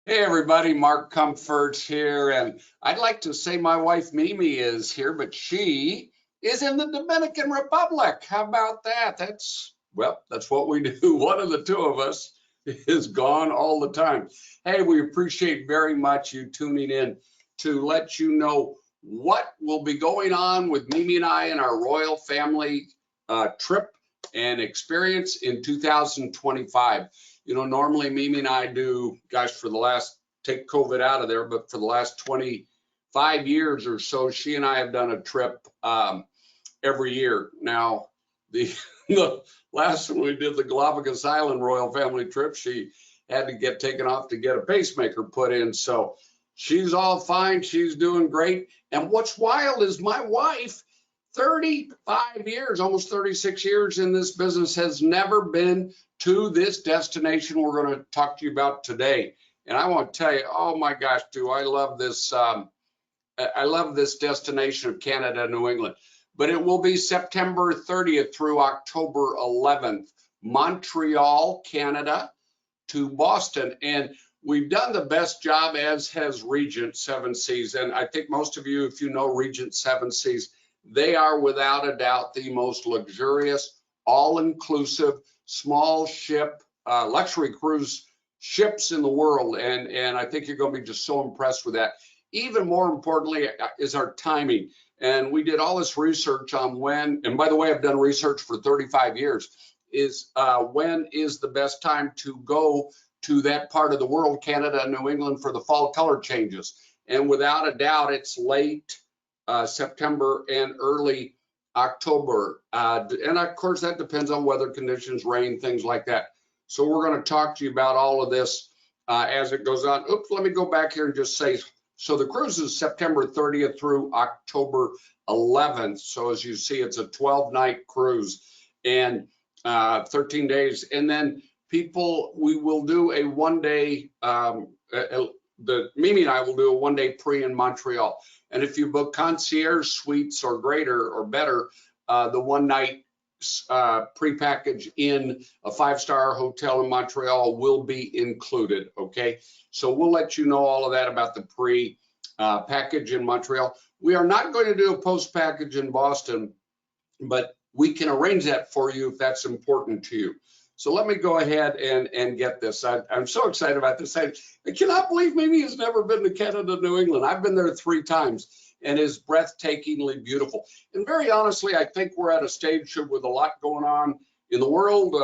Hey everybody, Mark Comfort here, and I'd like to say my wife Mimi is here, but she is in the Dominican Republic. How about that? That's what we do. One of the two of us is gone all the time. Hey, we appreciate very much you tuning in to let you know what will be going on with Mimi and I and our royal family trip and experience in 2025. Normally Mimi and I do, gosh, take COVID out of there, but for the last 25 years or so, she and I have done a trip every year. Now, the, the last one we did the Galapagos Island Royal Family trip, she had to get taken off to get a pacemaker put in. So she's all fine. She's doing great. And what's wild is my wife, 35 years, almost 36 years in this business, has never been to this destination we're going to talk to you about today. And I want to tell you, oh my gosh, do I love this. I love this destination of Canada, New England. But it will be September 30th through October 11th, Montreal, Canada to Boston. And we've done the best job, as has Regent Seven Seas. And I think most of you, if you know Regent Seven Seas, they are without a doubt the most luxurious, all-inclusive, small ship, luxury cruise ships in the world. And I think you're going to be just so impressed with that. Even more importantly is our timing. And we did all this research on when, and by the way, I've done research for 35 years, is when is the best time to go to that part of the world, Canada and New England, for the fall color changes. And without a doubt, it's late September and early October. And of course, that depends on weather conditions, rain, things like that. So we're going to talk to you about all of this as it goes on. Oops, let me go back here and just say, so the cruise is September 30th through October 11th. So as you see, it's a 12-night cruise and 13 days. And then we will do a one-day, Mimi and I will do a one-day pre in Montreal. And if you book concierge suites or greater or better, the one-night pre-package in a five-star hotel in Montreal will be included, okay? So we'll let you know all of that about the pre-package in Montreal. We are not going to do a post-package in Boston, but we can arrange that for you if that's important to you. So let me go ahead and get this. I'm so excited about this. I cannot believe Mimi has never been to Canada, New England. I've been there 3 times and is breathtakingly beautiful. And very honestly, I think we're at a stage with a lot going on in the world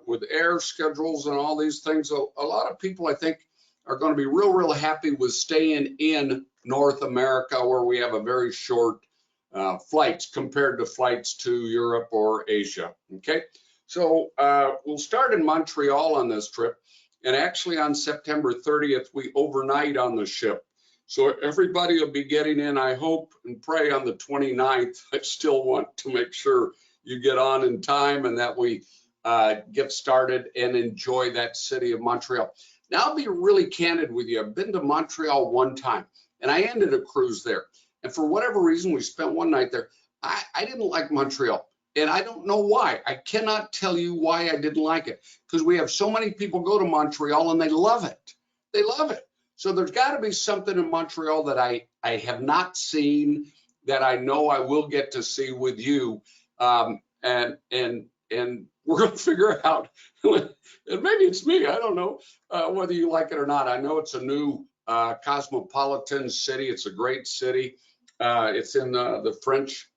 with air schedules and all these things. So a lot of people, I think, are going to be real happy with staying in North America, where we have a very short flights compared to flights to Europe or Asia, okay? So we'll start in Montreal on this trip. And actually on September 30th, we overnight on the ship. So everybody will be getting in, I hope and pray, on the 29th. I still want to make sure you get on in time and that we get started and enjoy that city of Montreal. Now, I'll be really candid with you. I've been to Montreal one time and I ended a cruise there. And for whatever reason, we spent one night there. I didn't like Montreal. And I don't know why. I cannot tell you why I didn't like it, because we have so many people go to Montreal and they love it. They love it. So there's got to be something in Montreal that I have not seen that I know I will get to see with you. And we're going to figure out, and maybe it's me, I don't know whether you like it or not. I know it's a new cosmopolitan city. It's a great city. It's in the French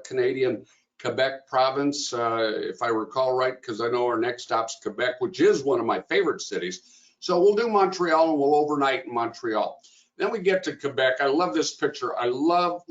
Canadian Quebec province, if I recall right, because I know our next stop's Quebec, which is one of my favorite cities. So we'll do Montreal and we'll overnight in Montreal. Then we get to Quebec. I love this picture. I love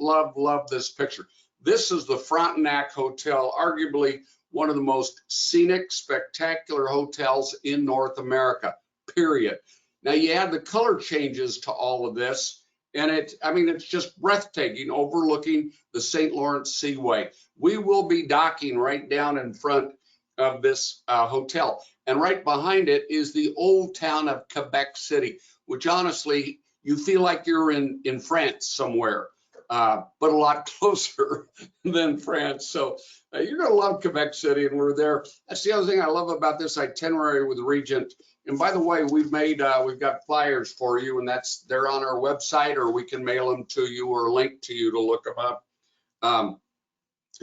this picture. This is the Frontenac Hotel, arguably one of the most scenic, spectacular hotels in North America, period. Now you add the color changes to all of this, and it's just breathtaking, overlooking the St. Lawrence Seaway. We will be docking right down in front of this hotel. And right behind it is the old town of Quebec City, which honestly, you feel like you're in France somewhere, but a lot closer than France. So You're going to love Quebec City, and we're there. That's the other thing I love about this itinerary with Regent. And by the way, we've got flyers for you, and they're on our website, or we can mail them to you or link to you to look them up.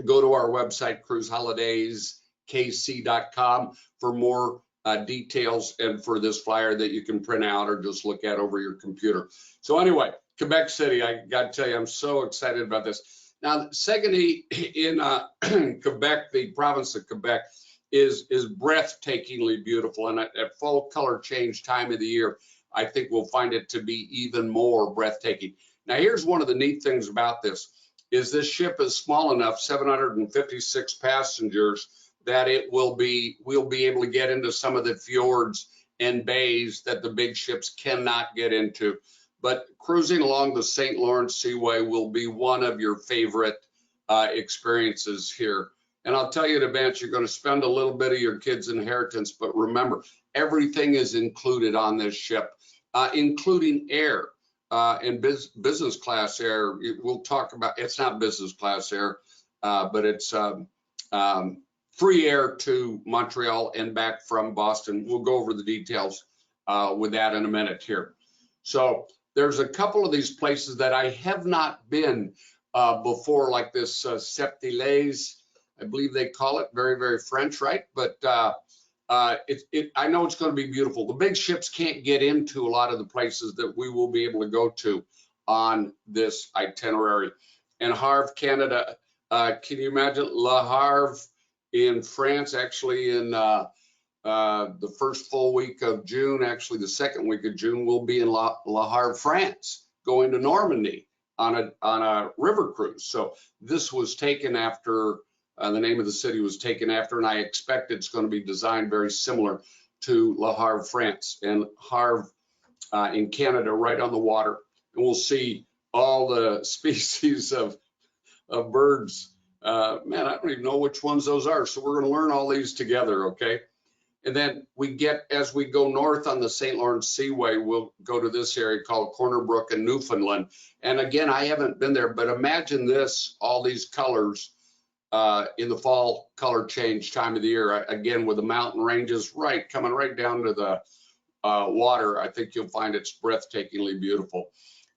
Go to our website, cruiseholidayskc.com, for more details and for this flyer that you can print out or just look at over your computer. So anyway, Quebec City, I got to tell you, I'm so excited about this. Now, Saguenay in Quebec, the province of Quebec, is breathtakingly beautiful, and at full color change time of the year, I think we'll find it to be even more breathtaking. Now, here's one of the neat things about this, is this ship is small enough, 756 passengers, that we'll be able to get into some of the fjords and bays that the big ships cannot get into. But cruising along the St. Lawrence Seaway will be one of your favorite experiences here. And I'll tell you in advance, you're going to spend a little bit of your kid's inheritance, but remember, everything is included on this ship, including air and business class air. We'll talk about, it's not business class air, but it's free air to Montreal and back from Boston. We'll go over the details with that in a minute here. So there's a couple of these places that I have not been before, like this Sept-iles, I believe they call it, very, very French, right? But I know it's going to be beautiful. The big ships can't get into a lot of the places that we will be able to go to on this itinerary. And Harve, Canada, can you imagine Le Harve in France, actually in the first full week of June, actually the second week of June, we'll be in Le Havre, France, going to Normandy on a river cruise. So this was taken after, the name of the city was taken after, and I expect it's going to be designed very similar to Le Havre, France, and Harve in Canada, right on the water. And we'll see all the species of birds. Man, I don't even know which ones those are. So we're going to learn all these together, okay? And then as we go north on the St. Lawrence Seaway, we'll go to this area called Brook in Newfoundland. And again, I haven't been there, but imagine this, all these colors in the fall color change time of the year, again, with the mountain ranges coming right down to the water. I think you'll find it's breathtakingly beautiful.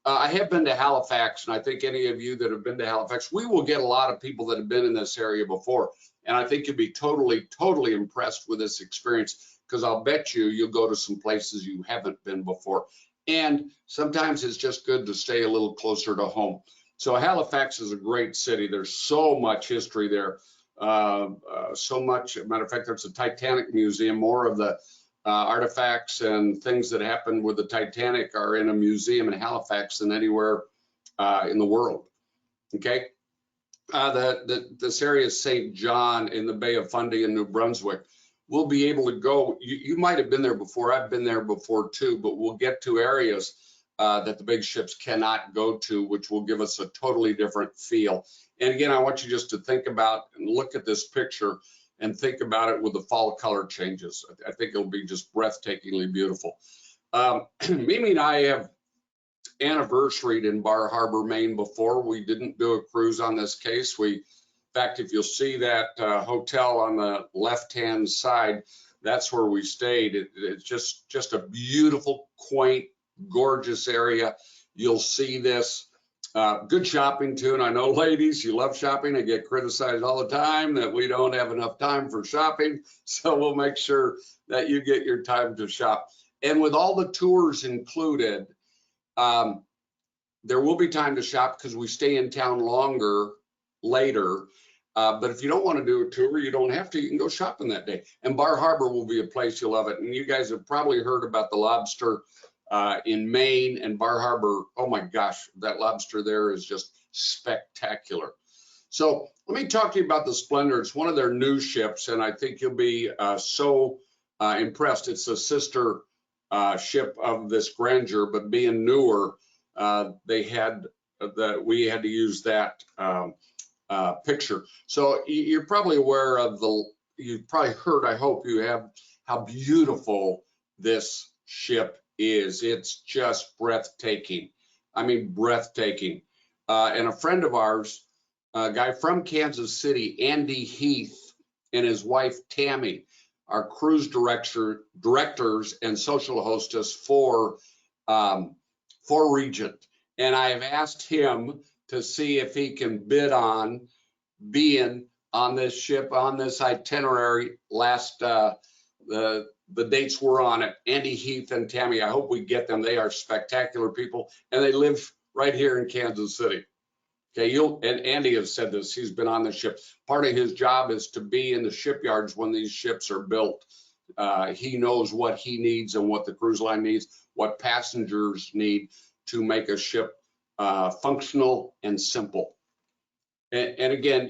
I have been to Halifax, and I think any of you that have been to Halifax, we will get a lot of people that have been in this area before. And I think you'll be totally, totally impressed with this experience, because I'll bet you'll go to some places you haven't been before. And sometimes it's just good to stay a little closer to home. So Halifax is a great city. There's so much history there. So much, matter of fact, there's a Titanic museum. More of the artifacts and things that happened with the Titanic are in a museum in Halifax than anywhere in the world. Okay. This area is St. John in the Bay of Fundy in New Brunswick. We'll be able to go, you might have been there before, I've been there before too, but we'll get to areas that the big ships cannot go to, which will give us a totally different feel. And again, I want you just to think about and look at this picture and think about it with the fall color changes. I think it'll be just breathtakingly beautiful. Mimi and I have anniversaried in Bar Harbor, Maine before. We didn't do a cruise on this case. In fact, if you'll see that hotel on the left-hand side, that's where we stayed. It's just a beautiful, quaint, gorgeous area. You'll see this. Good shopping too, and I know, ladies, you love shopping. I get criticized all the time that we don't have enough time for shopping, so we'll make sure that you get your time to shop. And with all the tours included, there will be time to shop because we stay in town longer later. But if you don't want to do a tour, you don't have to. You can go shopping that day. And Bar Harbor will be a place you'll love it. And you guys have probably heard about the lobster in Maine and Bar Harbor. Oh my gosh, that lobster there is just spectacular. So let me talk to you about the Splendor. It's one of their new ships, and I think you'll be so impressed. It's a sister ship of this Grandeur, but being newer, we had to use that picture. So you're probably aware of you've probably heard, I hope you have, how beautiful this ship is. It's just breathtaking. I mean, breathtaking. And a friend of ours a guy from Kansas City, Andy Heath, and his wife, Tammy, are cruise directors and social hostess for Regent. And I have asked him to see if he can bid on being on this ship, on this itinerary. The dates were on it. Andy Heath and Tammy, I hope we get them. They are spectacular people, and they live right here in Kansas City. Okay, and Andy has said this, he's been on the ship. Part of his job is to be in the shipyards when these ships are built. He knows what he needs and what the cruise line needs, what passengers need to make a ship functional and simple. And again,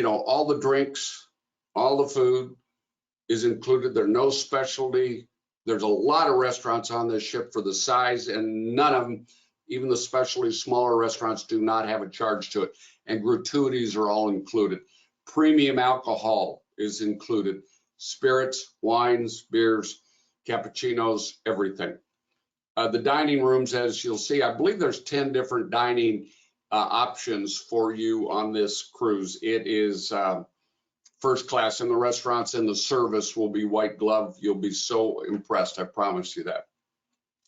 all the drinks, all the food is included. There's no specialty. There's a lot of restaurants on this ship for the size, and none of them, even the specialty smaller restaurants, do not have a charge to it. And gratuities are all included. Premium alcohol is included. Spirits, wines, beers, cappuccinos, everything. The dining rooms, as you'll see, I believe there's 10 different dining options for you on this cruise. It is first class, and the restaurants and the service will be white glove. You'll be so impressed, I promise you that.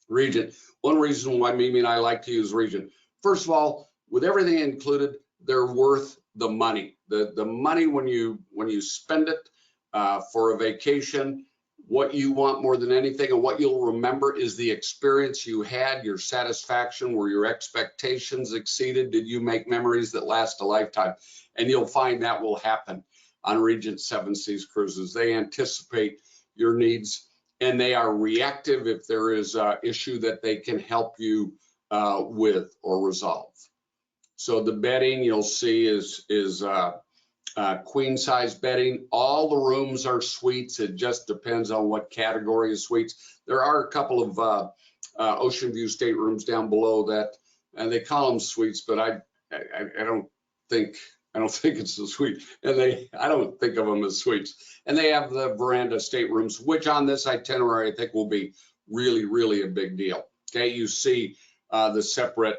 Regent, one reason why Mimi and I like to use Regent. First of all, with everything included, they're worth the money. The money when you spend it for a vacation, what you want more than anything and what you'll remember is the experience you had, your satisfaction, were your expectations exceeded, did you make memories that last a lifetime? And you'll find that will happen on Regent Seven Seas cruises. They anticipate your needs, and they are reactive if there is an issue that they can help you with or resolve. So the bedding you'll see is queen size bedding. All the rooms are suites. It just depends on what category of suites. There are a couple of ocean view staterooms down below that, and they call them suites, but I don't think it's a suite, and I don't think of them as suites. And they have the veranda staterooms, which on this itinerary I think will be really, really a big deal. Okay, you see the separate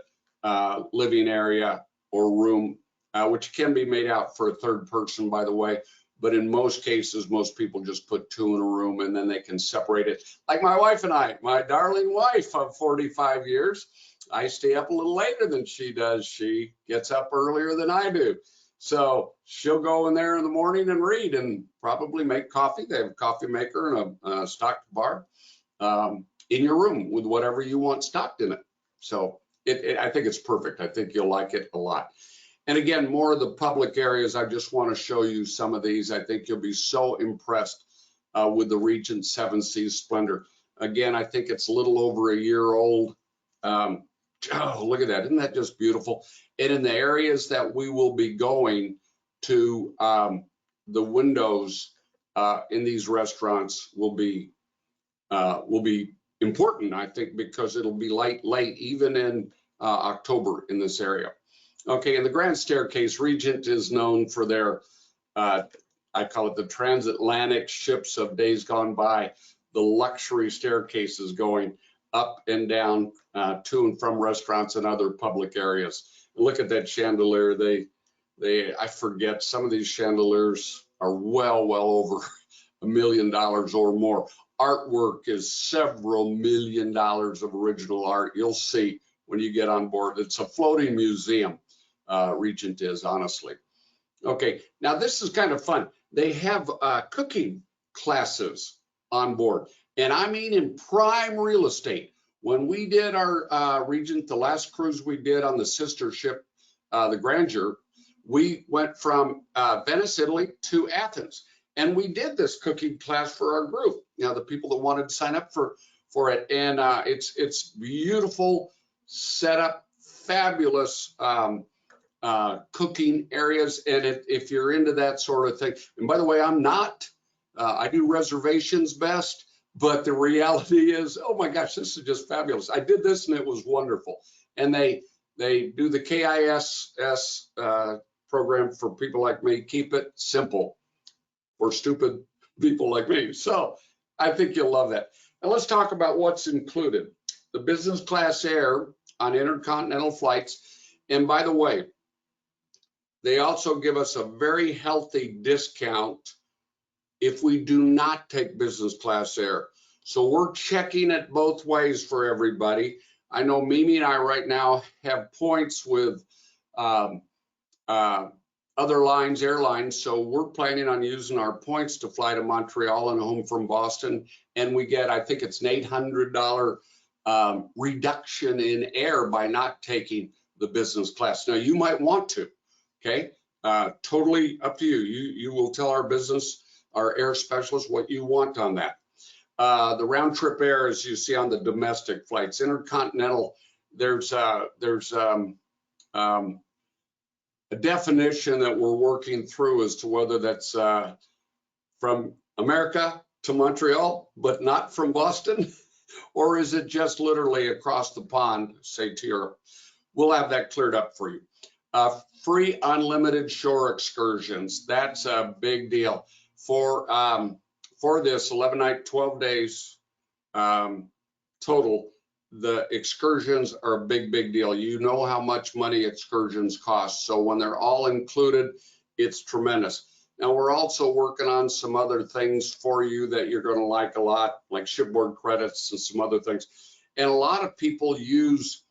living area or room, which can be made out for a third person, by the way. But in most cases, most people just put two in a room and then they can separate it. Like my wife and I, my darling wife of 45 years, I stay up a little later than she does. She gets up earlier than I do. So she'll go in there in the morning and read and probably make coffee. They have a coffee maker and a stocked bar in your room with whatever you want stocked in it. So I think it's perfect. I think you'll like it a lot. And again, more of the public areas, I just want to show you some of these. I think you'll be so impressed with the Regent Seven Seas Splendor. Again, I think it's a little over a year old. Oh, look at that. Isn't that just beautiful? And in the areas that we will be going to, the windows in these restaurants will be important, I think, because it'll be late even in October in this area. Okay, and the Grand Staircase, Regent is known for their, I call it the transatlantic ships of days gone by, the luxury staircases going up and down to and from restaurants and other public areas. Look at that chandelier. I forget, some of these chandeliers are well over $1 million or more. Artwork is several $1 million of original art. You'll see when you get on board. It's a floating museum, Regent is, honestly. Okay, now this is kind of fun. They have cooking classes on board, and I mean in prime real estate. When we did our Regent, the last cruise we did on the sister ship, the Grandeur, we went from Venice, Italy to Athens, and we did this cooking class for our group. Now, the people that wanted to sign up for it, and it's beautiful setup, fabulous cooking areas, and if you're into that sort of thing. And by the way, I'm not. I do reservations best. But the reality is, oh my gosh, this is just fabulous. I did this and it was wonderful. And they do the KISS program for people like me, keep it simple for stupid people like me. So I think you'll love that. Now let's talk about what's included. The business class air on intercontinental flights. And by the way, They also give us a very healthy discount if we do not take business class air. So we're checking it both ways for everybody. I know Mimi and I right now have points with other lines, airlines, so we're planning on using our points to fly to Montreal and home from Boston, and we get, I think it's an $800 reduction in air by not taking the business class. Now, you might want to, okay? Totally up to you. You will tell our air specialist what you want on that. The round trip air, as you see on the domestic flights, intercontinental, there's a definition that we're working through as to whether that's from America to Montreal, but not from Boston, or is it just literally across the pond, say to Europe? We'll have that cleared up for you. Free unlimited shore excursions. That's a big deal. For this 11 night, 12 days total, the excursions are a big deal. You know how much money excursions cost. So when they're all included, it's tremendous. Now we're also working on some other things for you that you're going to like a lot, like shipboard credits and some other things. And a lot of people use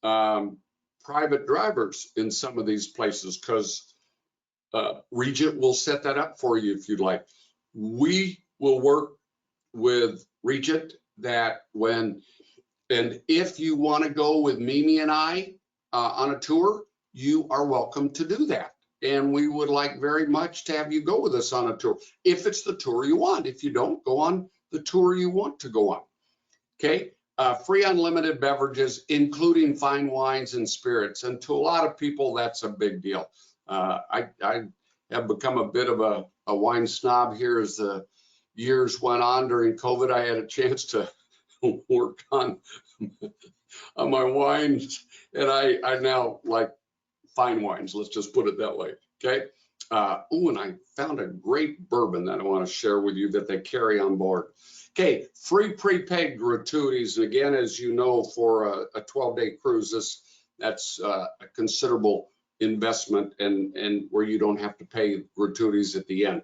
private drivers in some of these places because Regent will set that up for you if you'd like. We will work with Regent that and if you want to go with Mimi and I on a tour, you are welcome to do that. And we would like very much to have you go with us on a tour, if it's the tour you want. If you don't, go on the tour you want to go on. Okay, free unlimited beverages, including fine wines and spirits. And to a lot of people, that's a big deal. I have become a bit of a wine snob here as the years went on. During COVID, I had a chance to work on my wines, and I now like fine wines. Let's just put it that way. Okay. And I found a great bourbon that I want to share with you that they carry on board. Okay, free prepaid gratuities. And again, as you know, for a 12-day cruise, that's a considerable investment, and where you don't have to pay gratuities at the end.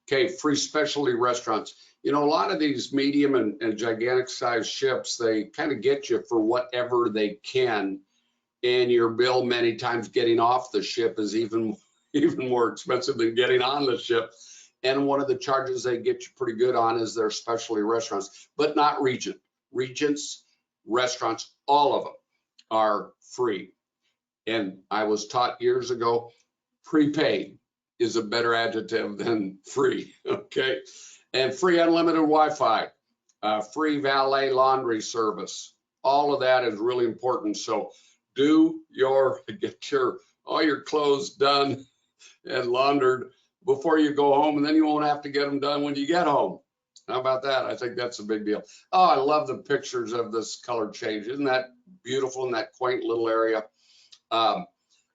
Okay, free specialty restaurants. You know, a lot of these medium and gigantic size ships, they kind of get you for whatever they can, and your bill many times getting off the ship is even more expensive than getting on the ship. And one of the charges they get you pretty good on is their specialty restaurants, but not Regent. Regent's restaurants, all of them are free. And I was taught years ago, prepaid is a better adjective than free, okay? And free unlimited Wi-Fi, free valet laundry service. All of that is really important. So get all your clothes done and laundered before you go home, and then you won't have to get them done when you get home. How about that? I think that's a big deal. Oh, I love the pictures of this color change. Isn't that beautiful in that quaint little area?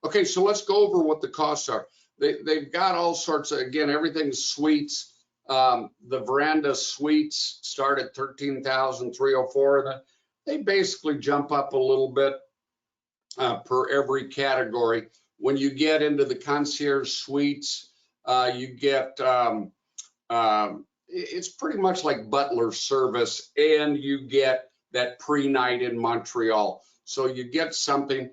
Okay, so let's go over what the costs are. They've got all sorts of, again, everything's suites. The veranda suites start at $13,304. They basically jump up a little bit per every category. When you get into the concierge suites, you get, it's pretty much like butler service, and you get that pre-night in Montreal. So you get something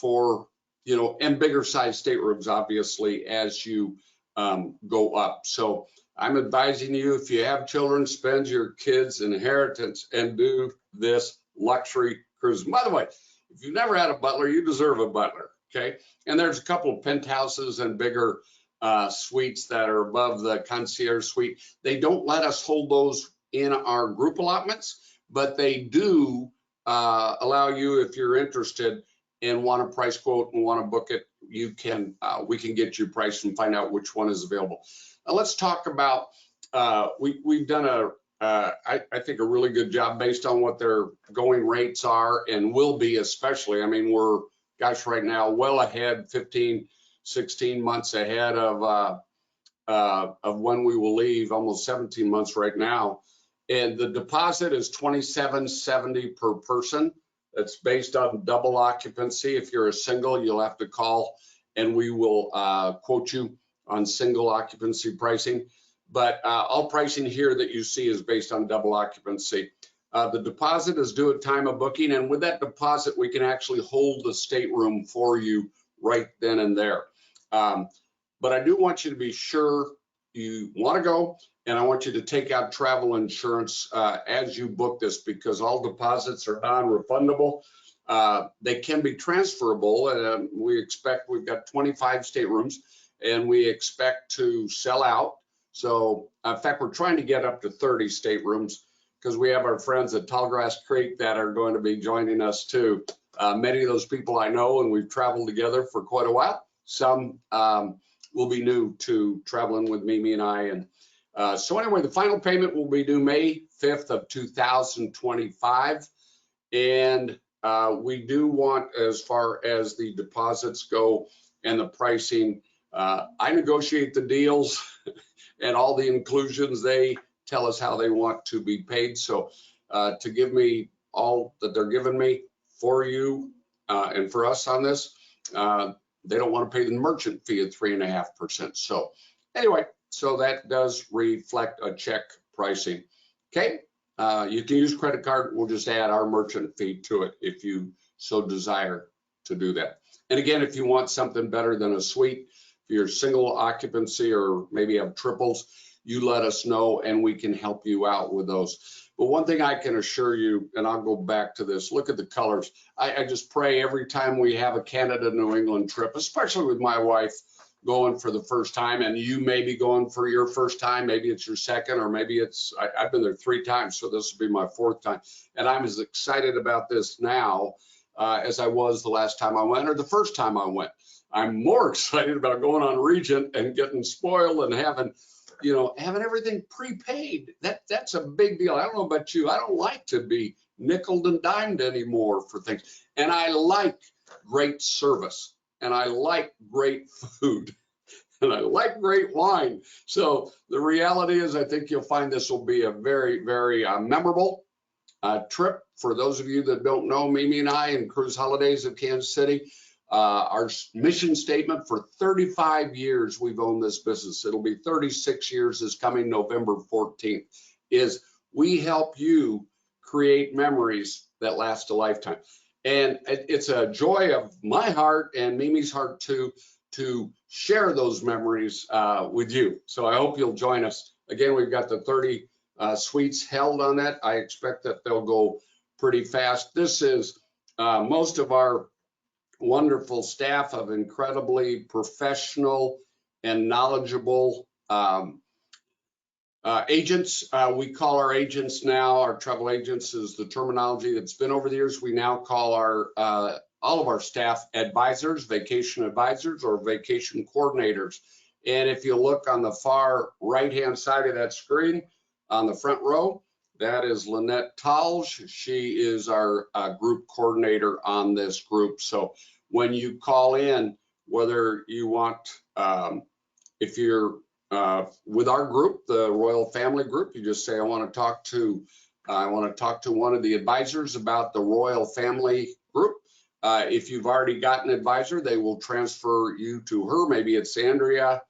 for, you know, and bigger size staterooms, obviously, as you go up. So I'm advising you, if you have children, spend your kids' inheritance and do this luxury cruise. By the way, if you've never had a butler, you deserve a butler, okay? And there's a couple of penthouses and bigger suites that are above the concierge suite. They don't let us hold those in our group allotments, but they do allow you, if you're interested and want a price quote and want to book it, you can. We can get you priced and find out which one is available. Now let's talk about. We've done I think a really good job based on what their going rates are and will be, especially. I mean, we're right now well ahead, 15, 16 months ahead of when we will leave, almost 17 months right now. And the deposit is $27.70 per person. That's based on double occupancy. If you're a single, you'll have to call and we will quote you on single occupancy pricing. But all pricing here that you see is based on double occupancy. The deposit is due at time of booking, and with that deposit, we can actually hold the stateroom for you right then and there. But I do want you to be sure you want to go, and I want you to take out travel insurance as you book this, because all deposits are non-refundable. They can be transferable, and we've got 25 staterooms, and we expect to sell out. So in fact, we're trying to get up to 30 staterooms, because we have our friends at Tallgrass Creek that are going to be joining us too. Many of those people I know, and we've traveled together for quite a while. Some will be new to traveling with Mimi and I. And so anyway, the final payment will be due May 5th of 2025. And we do want, as far as the deposits go and the pricing, I negotiate the deals and all the inclusions. They tell us how they want to be paid. So to give me all that they're giving me for you and for us on this, they don't want to pay the merchant fee at 3.5%. So anyway, so that does reflect a check pricing. Okay, you can use credit card. We'll just add our merchant fee to it if you so desire to do that. And again, if you want something better than a suite, if you're single occupancy or maybe have triples, you let us know and we can help you out with those. But one thing I can assure you, and I'll go back to this, look at the colors. I just pray every time we have a Canada New England trip, especially with my wife going for the first time, and you may be going for your first time, maybe it's your second, or maybe it's, I've been there 3 times, so this will be my 4th time. And I'm as excited about this now as I was the last time I went or the first time I went. I'm more excited about going on Regent and getting spoiled and having everything prepaid. That's a big deal. I don't know about you. I don't like to be nickeled and dimed anymore for things. And I like great service, and I like great food, and I like great wine. So the reality is, I think you'll find this will be a very, very memorable trip. For those of you that don't know, Mimi and I and Cruise Holidays of Kansas City, our mission statement for 35 years we've owned this business. It'll be 36 years this coming November 14th, is we help you create memories that last a lifetime. And it's a joy of my heart and Mimi's heart too, to share those memories with you. So I hope you'll join us. Again, we've got the 30 suites held on that. I expect that they'll go pretty fast. This is most of our wonderful staff of incredibly professional and knowledgeable agents. We call our agents now, our travel agents is the terminology that's been over the years. We now call our all of our staff advisors, vacation advisors, or vacation coordinators. And if you look on the far right-hand side of that screen, on the front row, that is Lynette Talge. She is our group coordinator on this group. So when you call in, whether you want, if you're with our group, the Royal Family Group, you just say, I want to talk to one of the advisors about the Royal Family Group. If you've already got an advisor, they will transfer you to her. Maybe it's Andrea,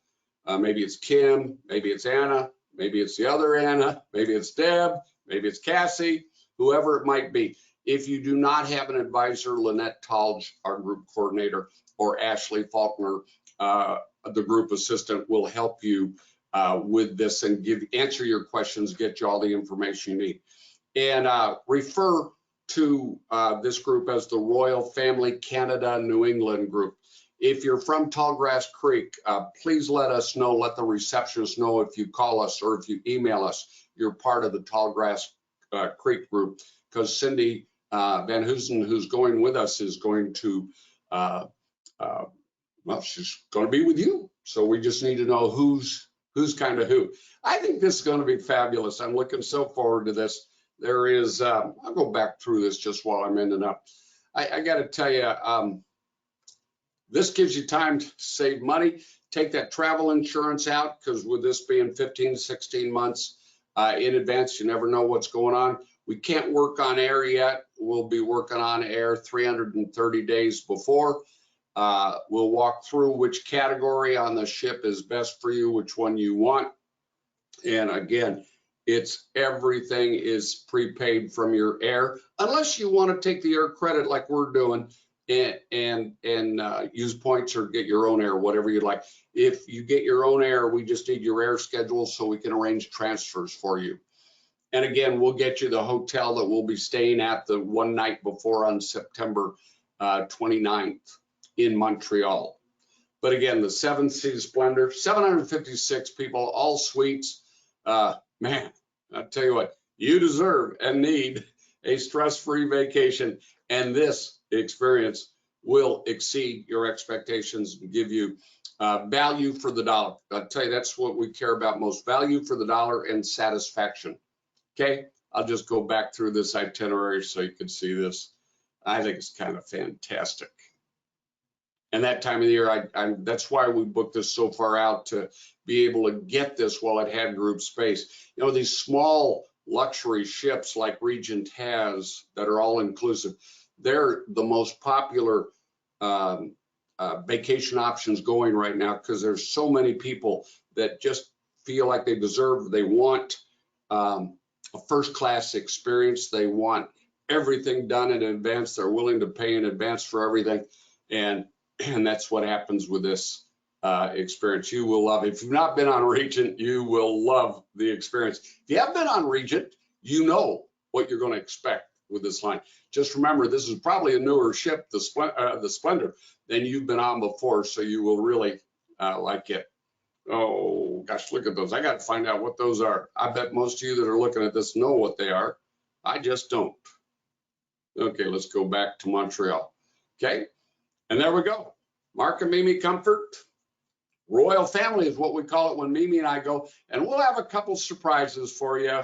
maybe it's Kim, maybe it's Anna, maybe it's the other Anna, maybe it's Deb, maybe it's Cassie, whoever it might be. If you do not have an advisor, Lynette Talge, our group coordinator, or Ashley Faulkner, the group assistant, will help you with this and answer your questions, get you all the information you need. And refer to this group as the Royal Family Canada New England Group. If you're from Tallgrass Creek, please let us know, let the receptionist know if you call us or if you email us, you're part of the Tallgrass Creek group, because Cindy Van Hoosen, who's going with us, is going to, well, she's going to be with you. So we just need to know who's kind of who. I think this is going to be fabulous. I'm looking so forward to this. There is, I'll go back through this just while I'm ending up. I got to tell you, this gives you time to save money. Take that travel insurance out, because with this being 15, 16 months in advance, you never know what's going on. We can't work on air yet. We'll be working on air 330 days before. We'll walk through which category on the ship is best for you, which one you want. And again, everything is prepaid from your air, unless you want to take the air credit like we're doing and use points or get your own air, whatever you'd like. If you get your own air, we just need your air schedule so we can arrange transfers for you. And again, we'll get you the hotel that we'll be staying at the one night before on September 29th in Montreal. But again, the Seven Seas Splendor, 756 people, all suites. Man, I'll tell you what, you deserve and need a stress-free vacation, and this experience will exceed your expectations and give you value for the dollar. I'll tell you, that's what we care about most, value for the dollar and satisfaction. Okay, I'll just go back through this itinerary so you can see this. I think it's kind of fantastic. And that time of the year, that's why we booked this so far out, to be able to get this while it had group space. You know, these small luxury ships like Regent has that are all inclusive, they're the most popular vacation options going right now, because there's so many people that just feel like they deserve, they want a first-class experience. They want everything done in advance. They're willing to pay in advance for everything. And that's what happens with this experience. You will love it. If you've not been on Regent, you will love the experience. If you have been on Regent, you know what you're going to expect with this line. Just remember, this is probably a newer ship, the Splendor, than you've been on before, so you will really like it. Oh, gosh, look at those. I got to find out what those are. I bet most of you that are looking at this know what they are. I just don't. Okay, let's go back to Montreal. Okay. And there we go. Mark and Mimi Comfort. Royal family is what we call it when Mimi and I go. And we'll have a couple surprises for you.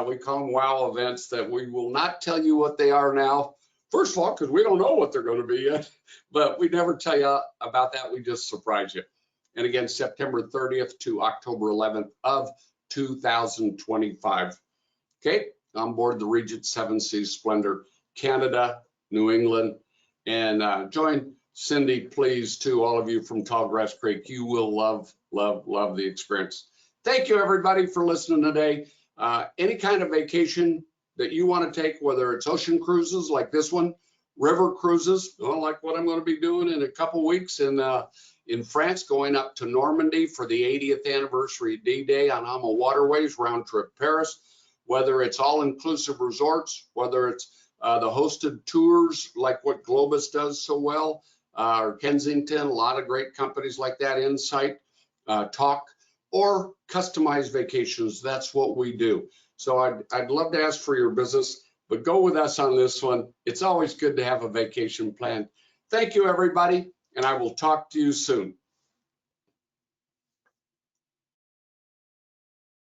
We call them wow events that we will not tell you what they are now. First of all, because we don't know what they're going to be yet. But we never tell you about that. We just surprise you. And again, September 30th to October 11th of 2025. Okay, on board the Regent Seven Seas Splendor, Canada, New England. And join Cindy, please, to all of you from Tallgrass Creek. You will love, love, love the experience. Thank you, everybody, for listening today. Any kind of vacation that you want to take, whether it's ocean cruises like this one, river cruises, like what I'm going to be doing in a couple weeks in France, going up to Normandy for the 80th anniversary D-Day on AMA Waterways, round trip Paris, whether it's all-inclusive resorts, whether it's the hosted tours like what Globus does so well, or Kensington, a lot of great companies like that, Insight, Talk, or customized vacations. That's what we do. So I'd love to ask for your business, but go with us on this one. It's always good to have a vacation planned. Thank you, everybody, and I will talk to you soon.